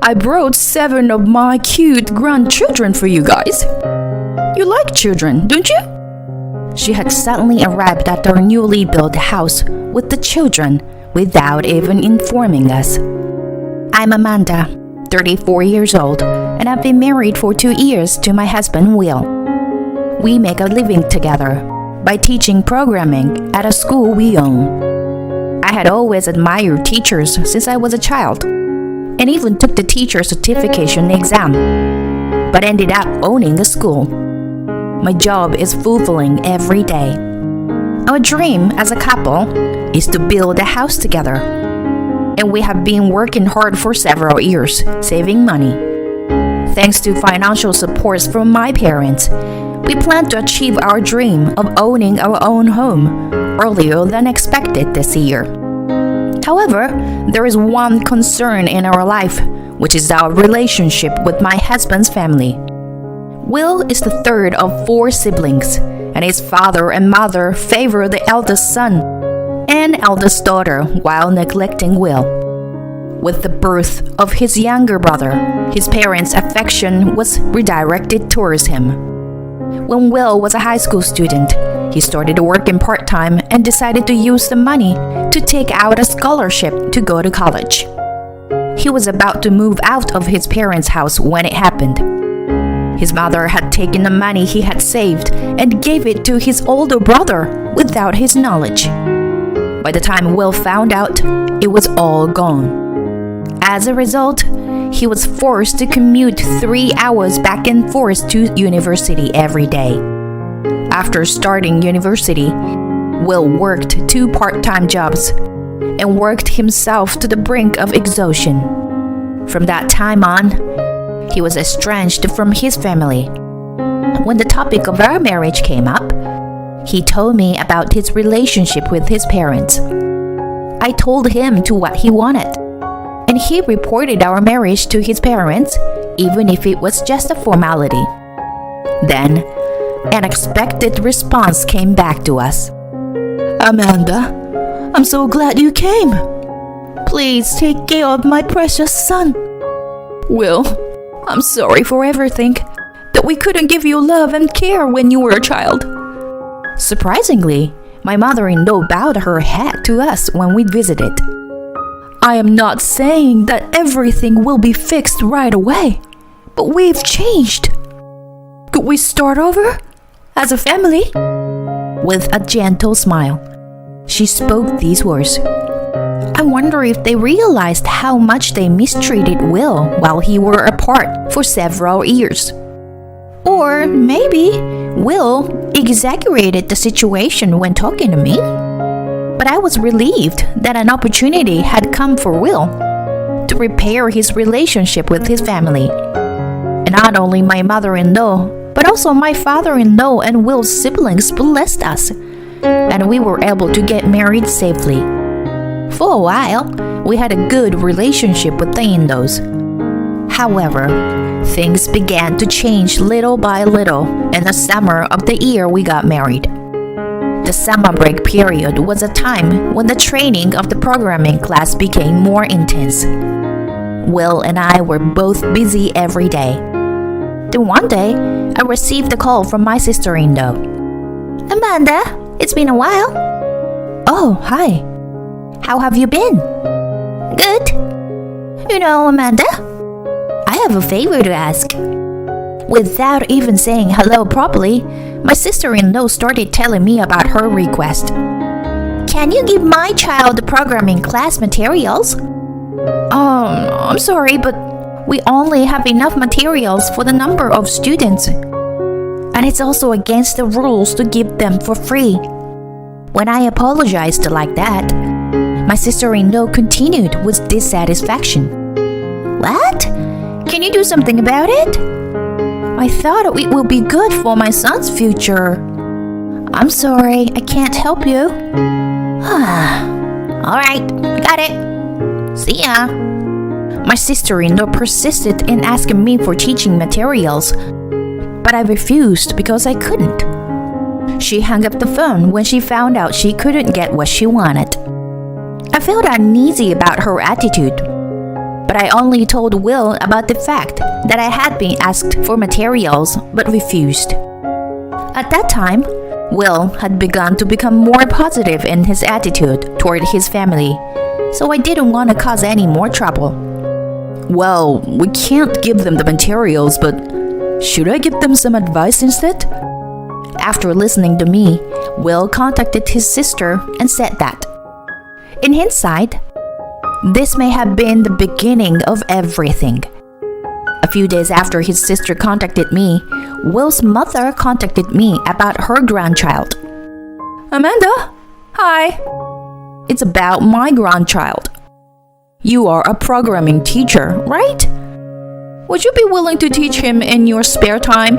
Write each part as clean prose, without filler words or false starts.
I brought 7 of my cute grandchildren for you guys. You like children, don't you? She had suddenly arrived at our newly built house with the children without even informing us. I'm Amanda, 34 years old, and I've been married for 2 years to my husband, Will. We make a living together by teaching programming at a school we own. I had always admired teachers since I was a child, and even took the teacher certification exam, but ended up owning a school. My job is fulfilling every day. Our dream as a couple is to build a house together, and we have been working hard for several years, saving money. Thanks to financial supports from my parents, we plan to achieve our dream of owning our own home earlier than expected this year. However, there is one concern in our life, which is our relationship with my husband's family. Will is the third of 4 siblings, and his father and mother favor the eldest son and eldest daughter while neglecting Will. With the birth of his younger brother, his parents' affection was redirected towards him. When Will was a high school student, he started working part-time and decided to use the money to take out a scholarship to go to college. He was about to move out of his parents' house when it happened. His mother had taken the money he had saved and gave it to his older brother without his knowledge. By the time Will found out, it was all gone. As a result, he was forced to commute 3 hours back and forth to university every day. After starting university, Will worked 2 part-time jobs and worked himself to the brink of exhaustion. From that time on, he was estranged from his family. When the topic of our marriage came up, he told me about his relationship with his parents. I told him to what he wanted, and he reported our marriage to his parents, even if it was just a formality. Then, an unexpected response came back to us. Amanda, I'm so glad you came. Please take care of my precious son. Will, I'm sorry for everything, that we couldn't give you love and care when you were a child. Surprisingly, my mother-in-law bowed her head to us when we visited. I am not saying that everything will be fixed right away, but we've changed. Could we start over? As a family? With a gentle smile, she spoke these words. I wonder if they realized how much they mistreated Will while he were apart for several years. Or maybe Will exaggerated the situation when talking to me. But I was relieved that an opportunity had come for Will to repair his relationship with his family. And not only my mother-in-law, but also my father-in-law and Will's siblings blessed us, and we were able to get married safely. For a while, we had a good relationship with the in-laws. However, things began to change little by little in the summer of the year we got married. The summer break period was a time when the training of the programming class became more intense. Will and I were both busy every day. Then one day, I received a call from my sister-in-law. Amanda, it's been a while. Oh, hi. How have you been? Good. You know, Amanda, I have a favor to ask. Without even saying hello properly, my sister-in-law started telling me about her request. Can you give my child the programming class materials? I'm sorry, but we only have enough materials for the number of students. And it's also against the rules to give them for free. When I apologized like that, my sister-in-law continued with dissatisfaction. What? Can you do something about it? I thought it will be good for my son's future. I'm sorry, I can't help you. Alright, got it. See ya. My sister-in-law persisted in asking me for teaching materials, but I refused because I couldn't. She hung up the phone when she found out she couldn't get what she wanted. I felt uneasy about her attitude. But I only told Will about the fact that I had been asked for materials but refused. At that time, Will had begun to become more positive in his attitude toward his family, so I didn't want to cause any more trouble. Well, we can't give them the materials, but should I give them some advice instead? After listening to me, Will contacted his sister and said that, in hindsight, this may have been the beginning of everything. A few days after his sister contacted me, Will's mother contacted me about her grandchild. Amanda, hi. It's about my grandchild. You are a programming teacher, right? Would you be willing to teach him in your spare time?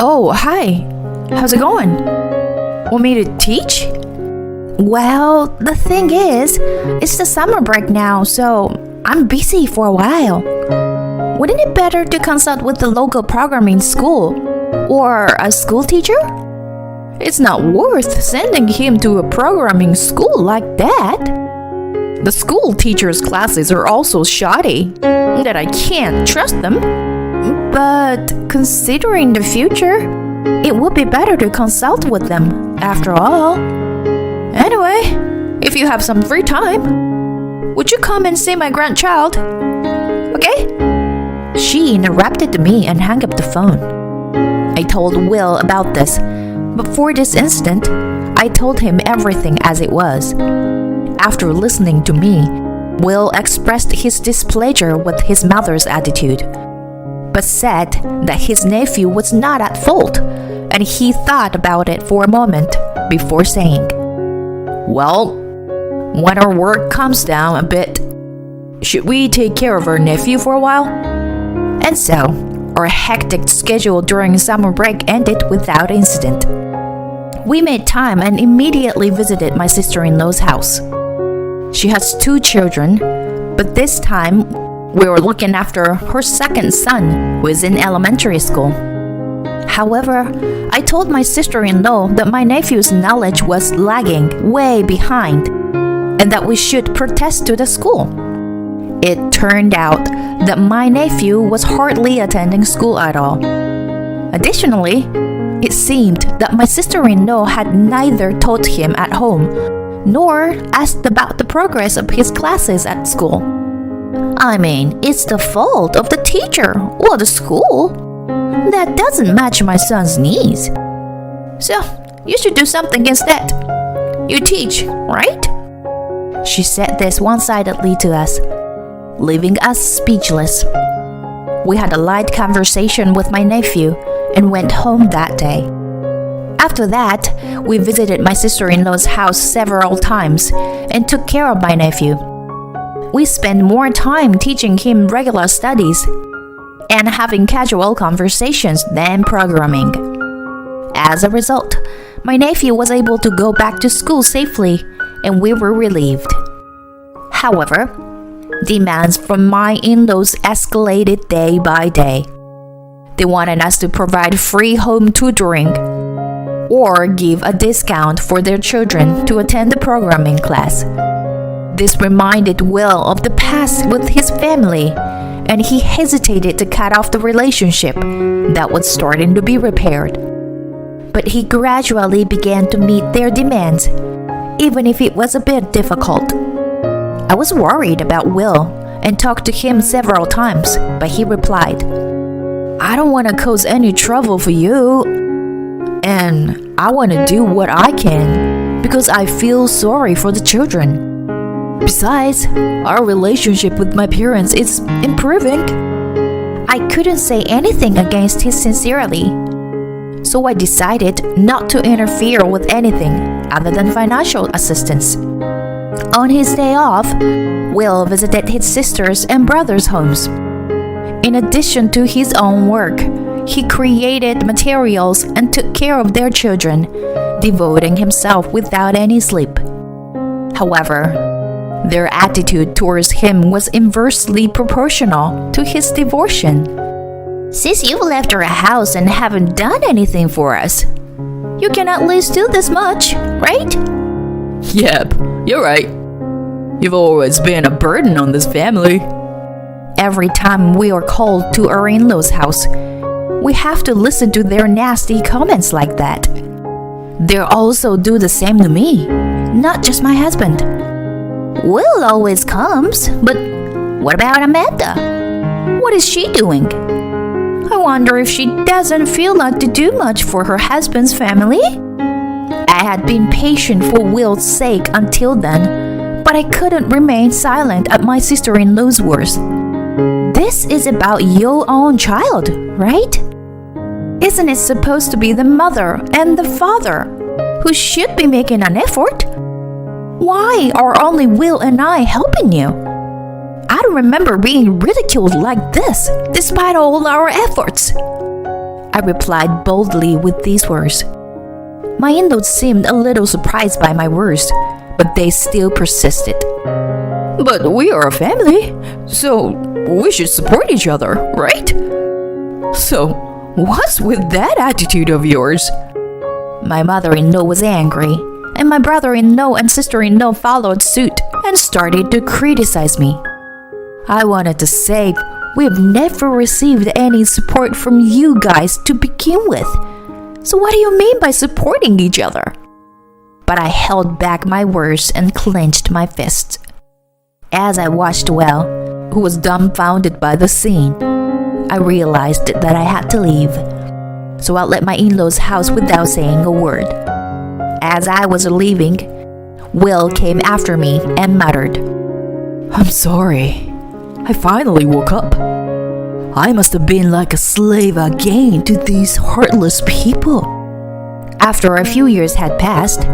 Oh, hi. How's it going? Want me to teach? Well, the thing is, it's the summer break now, so I'm busy for a while. Wouldn't it be better to consult with the local programming school or a school teacher? It's not worth sending him to a programming school like that. The school teacher's classes are also shoddy, that I can't trust them. But considering the future, it would be better to consult with them, after all. Anyway, if you have some free time, would you come and see my grandchild? Okay? She interrupted me and hung up the phone. I told Will about this, but for this incident, I told him everything as it was. After listening to me, Will expressed his displeasure with his mother's attitude, but said that his nephew was not at fault, and he thought about it for a moment before saying, well, when our work comes down a bit, should we take care of our nephew for a while? And so, our hectic schedule during summer break ended without incident. We made time and immediately visited my sister-in-law's house. She has 2 children, but this time we were looking after her second son, who is in elementary school. However, I told my sister-in-law that my nephew's knowledge was lagging way behind and that we should protest to the school. It turned out that my nephew was hardly attending school at all. Additionally, it seemed that my sister-in-law had neither taught him at home nor asked about the progress of his classes at school. I mean, it's the fault of the teacher or the school. That doesn't match my son's needs. So, you should do something instead. You teach, right? She said this one-sidedly to us, leaving us speechless. We had a light conversation with my nephew and went home that day. After that, we visited my sister-in-law's house several times and took care of my nephew. We spent more time teaching him regular studies and having casual conversations than programming. As a result, my nephew was able to go back to school safely, and we were relieved. However, demands from my in-laws escalated day by day. They wanted us to provide free home tutoring or give a discount for their children to attend the programming class. This reminded Will of the past with his family, and he hesitated to cut off the relationship that was starting to be repaired. But he gradually began to meet their demands, even if it was a bit difficult. I was worried about Will and talked to him several times, but he replied, I don't want to cause any trouble for you, and I want to do what I can because I feel sorry for the children. Besides, our relationship with my parents is improving. I couldn't say anything against his sincerity, so I decided not to interfere with anything other than financial assistance. On his day off, Will visited his sisters' and brothers' homes. In addition to his own work, he created materials and took care of their children, devoting himself without any sleep. However, their attitude towards him was inversely proportional to his devotion. Since you've left our house and haven't done anything for us, you can at least do this much, right? Yep, you're right. You've always been a burden on this family. Every time we are called to our in-laws' house, we have to listen to their nasty comments like that. They also do the same to me, not just my husband. Will always comes, but what about Amanda? What is she doing? I wonder if she doesn't feel like to do much for her husband's family. I had been patient for Will's sake until then, but I couldn't remain silent at my sister-in-law's words. This is about your own child, right? Isn't it supposed to be the mother and the father who should be making an effort? Why are only Will and I helping you? I don't remember being ridiculed like this, despite all our efforts. I replied boldly with these words. My in-laws seemed a little surprised by my words, but they still persisted. But we are a family, so we should support each other, right? So, what's with that attitude of yours? My mother-in-law was angry, and my brother-in-law and sister-in-law followed suit and started to criticize me. I wanted to say, we've never received any support from you guys to begin with. So what do you mean by supporting each other? But I held back my words and clenched my fists. As I watched Will, who was dumbfounded by the scene, I realized that I had to leave. So I left my in-laws' house without saying a word. As I was leaving, Will came after me and muttered, I'm sorry. I finally woke up. I must have been like a slave again to these heartless people. After a few years had passed,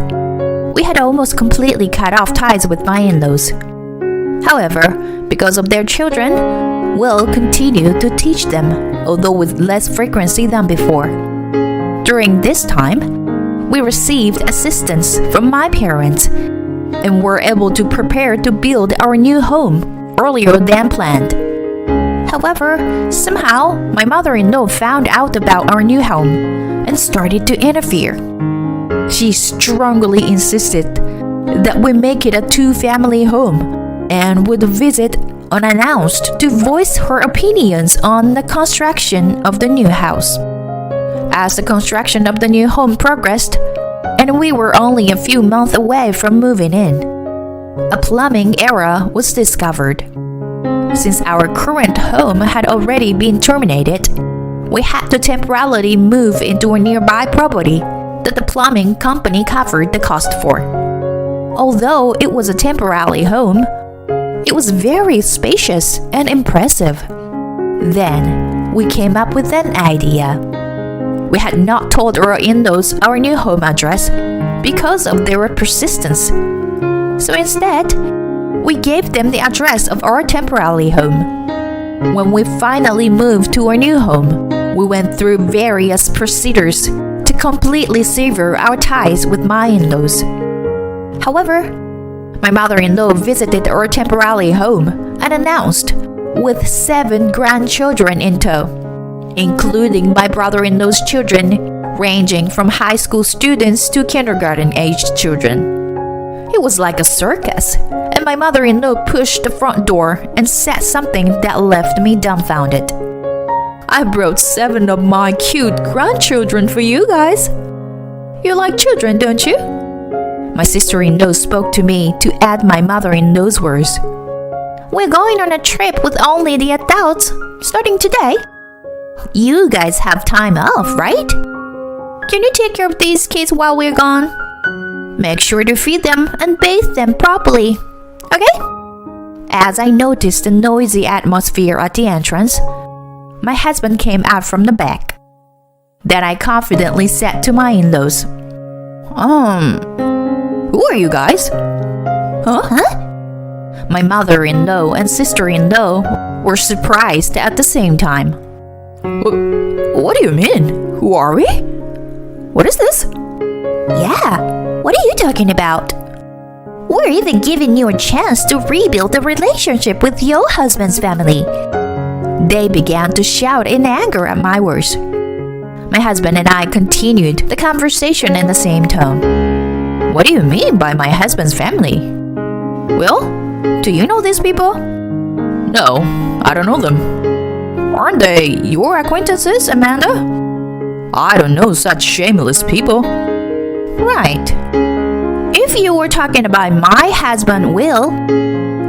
we had almost completely cut off ties with my in-laws. However, because of their children, Will continued to teach them, although with less frequency than before. During this time, we received assistance from my parents and were able to prepare to build our new home earlier than planned. However, somehow my mother-in-law found out about our new home and started to interfere. She strongly insisted that we make it a two-family home and would visit unannounced to voice her opinions on the construction of the new house. As the construction of the new home progressed, and we were only a few months away from moving in, a plumbing error was discovered. Since our current home had already been terminated, we had to temporarily move into a nearby property that the plumbing company covered the cost for. Although it was a temporary home, it was very spacious and impressive. Then we came up with an idea. We had not told our in-laws our new home address because of their persistence. So instead, we gave them the address of our temporary home. When we finally moved to our new home, we went through various procedures to completely sever our ties with my in-laws. However, my mother-in-law visited our temporary home and announced, with 7 grandchildren in tow, including my brother-in-law's children, ranging from high school students to kindergarten-aged children. It was like a circus, and my mother-in-law pushed the front door and said something that left me dumbfounded. I brought 7 of my cute grandchildren for you guys. You like children, don't you? My sister-in-law spoke to me to add my mother-in-law's words. We're going on a trip with only the adults, starting today. You guys have time off, right? Can you take care of these kids while we're gone? Make sure to feed them and bathe them properly, okay? As I noticed the noisy atmosphere at the entrance, my husband came out from the back. Then I confidently said to my in-laws, Who are you guys? Huh? My mother-in-law and sister-in-law were surprised at the same time. What do you mean? Who are we? What is this? Yeah, what are you talking about? We're even giving you a chance to rebuild the relationship with your husband's family. They began to shout in anger at my words. My husband and I continued the conversation in the same tone. What do you mean by my husband's family? Well, Do you know these people? No, I don't know them. Aren't they your acquaintances, Amanda? I don't know such shameless people. Right. If you were talking about my husband, Will,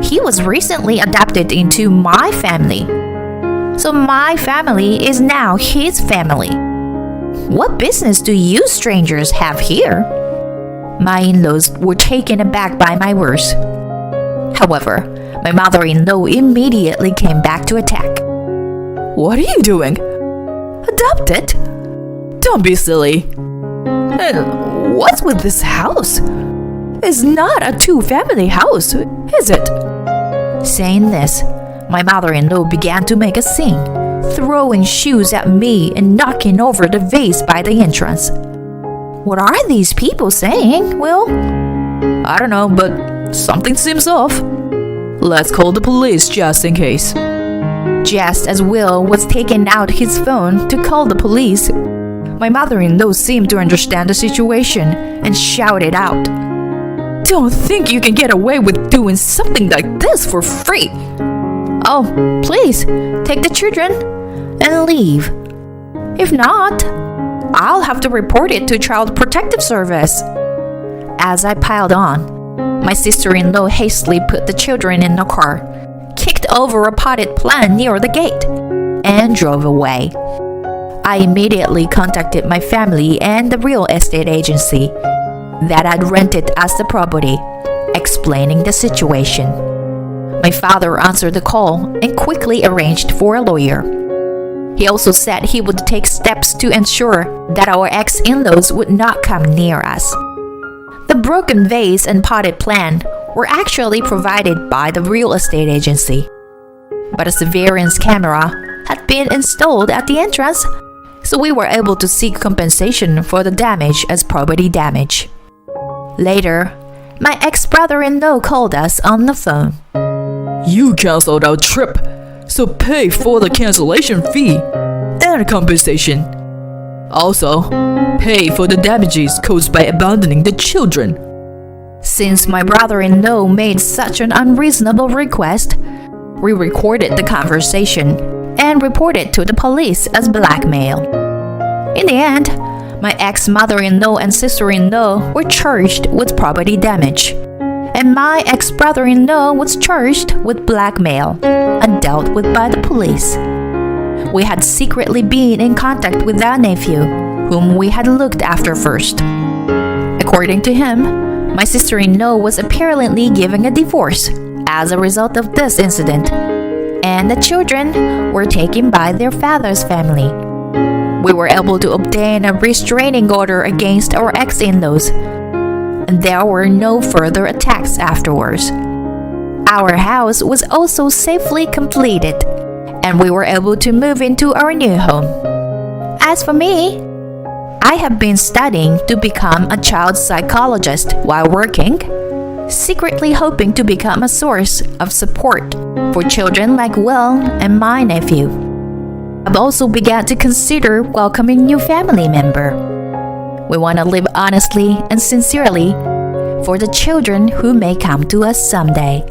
he was recently adopted into my family. So my family is now his family. What business do you strangers have here? My in-laws were taken aback by my words. However, my mother-in-law immediately came back to attack. What are you doing? Adopted? Don't be silly. And what's with this house? It's not a two-family house, is it? Saying this, my mother-in-law began to make a scene, throwing shoes at me and knocking over the vase by the entrance. What are these people saying, Will? I don't know, but something seems off. Let's call the police just in case. Just as Will was taking out his phone to call the police, my mother-in-law seemed to understand the situation and shouted out, "Don't think you can get away with doing something like this for free. "Oh, please, take the children and leave. If not, I'll have to report it to Child Protective Service." As I piled on, my sister-in-law hastily put the children in the car, kicked over a potted plant near the gate, and drove away. I immediately contacted my family and the real estate agency that had rented us the property, explaining the situation. My father answered the call and quickly arranged for a lawyer. He also said he would take steps to ensure that our ex-in-laws would not come near us. The broken vase and potted plant were actually provided by the real estate agency, but a surveillance camera had been installed at the entrance, so we were able to seek compensation for the damage as property damage. Later, my ex-brother-in-law called us on the phone. You canceled our trip, so pay for the cancellation fee and compensation. Also, pay for the damages caused by abandoning the children. Since my brother-in-law made such an unreasonable request, we recorded the conversation and reported to the police as blackmail. In the end, my ex-mother-in-law and sister-in-law were charged with property damage, and my ex-brother-in-law was charged with blackmail and dealt with by the police. We had secretly been in contact with our nephew, whom we had looked after first. According to him, my sister-in-law was apparently giving a divorce as a result of this incident, and the children were taken by their father's family. We were able to obtain a restraining order against our ex-in-laws, and there were no further attacks afterwards. Our house was also safely completed, and we were able to move into our new home. As for me, I have been studying to become a child psychologist while working, secretly hoping to become a source of support for children like Will and my nephew. I've also begun to consider welcoming new family member. We want to live honestly and sincerely for the children who may come to us someday.